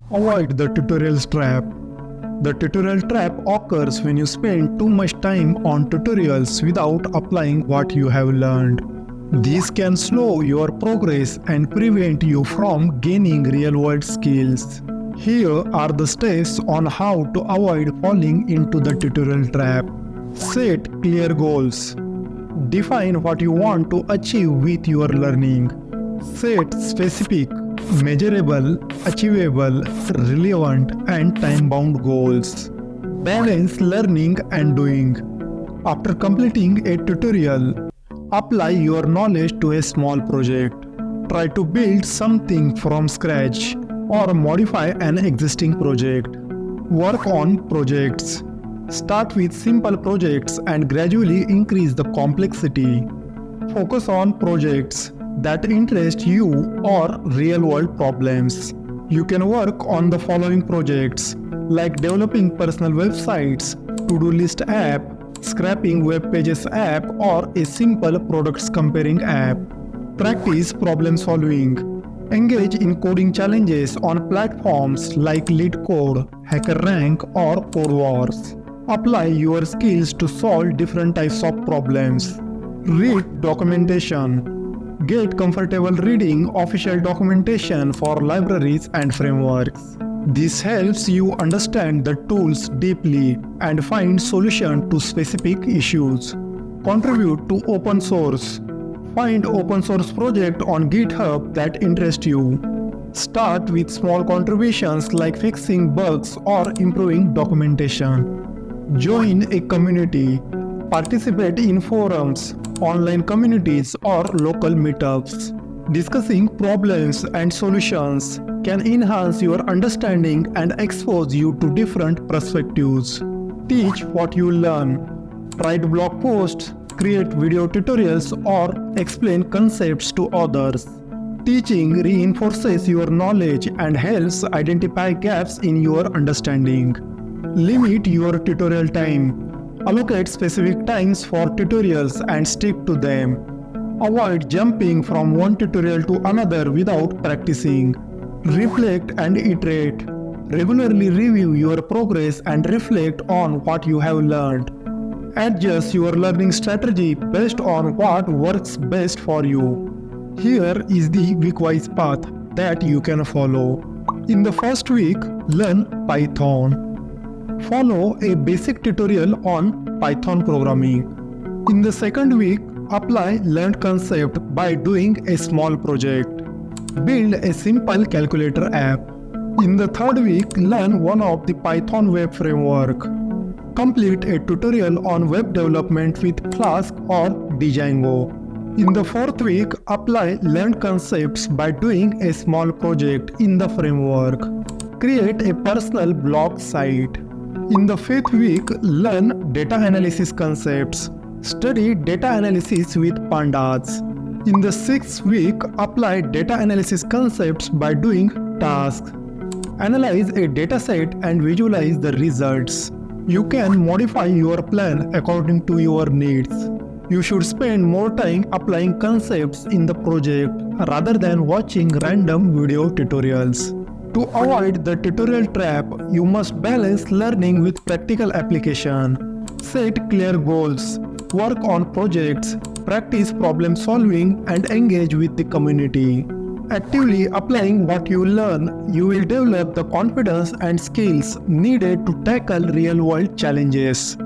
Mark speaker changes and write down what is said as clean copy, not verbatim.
Speaker 1: Avoid the tutorials trap. The tutorial trap occurs when you spend too much time on tutorials without applying what you have learned. This can slow your progress and prevent you from gaining real-world skills. Here are the steps on how to avoid falling into the tutorial trap. Set clear goals. Define what you want to achieve with your learning. Set specific, measurable, achievable, relevant, and time-bound goals. Balance learning and doing. After completing a tutorial, apply your knowledge to a small project. Try to build something from scratch or modify an existing project. Work on projects. Start with simple projects and gradually increase the complexity. Focus on projects that interest you or real-world problems. You can work on the following projects like developing personal websites, to-do list app, scrapping web pages app, or a simple products comparing app. Practice problem solving. Engage in coding challenges on platforms like LeetCode, HackerRank, or CodeWars. Apply your skills to solve different types of problems. Read documentation. Get comfortable reading official documentation for libraries and frameworks. This helps you understand the tools deeply and find solutions to specific issues. Contribute to open source. Find open source projects on GitHub that interest you. Start with small contributions like fixing bugs or improving documentation. Join a community. Participate in forums, online communities, or local meetups. Discussing problems and solutions can enhance your understanding and expose you to different perspectives. Teach what you learn. Write blog posts, create video tutorials, or explain concepts to others. Teaching reinforces your knowledge and helps identify gaps in your understanding. Limit your tutorial time. Allocate specific times for tutorials and stick to them. Avoid jumping from one tutorial to another without practicing. Reflect and iterate. Regularly review your progress and reflect on what you have learned. Adjust your learning strategy based on what works best for you. Here is the week-wise path that you can follow. In the first week, learn Python. Follow a basic tutorial on Python programming. In the second week, apply learned concept by doing a small project. Build a simple calculator app. In the third week, learn one of the Python web framework. Complete a tutorial on web development with Flask or Django. In the fourth week, apply learned concepts by doing a small project in the framework. Create a personal blog site. In the fifth week, learn data analysis concepts. Study data analysis with pandas. In the sixth week, apply data analysis concepts by doing tasks. Analyze a dataset and visualize the results. You can modify your plan according to your needs. You should spend more time applying concepts in the project rather than watching random video tutorials. To avoid the tutorial trap, you must balance learning with practical application. Set clear goals. Work on projects. Practice problem solving and engage with the community. Actively applying what you learn, you will develop the confidence and skills needed to tackle real-world challenges.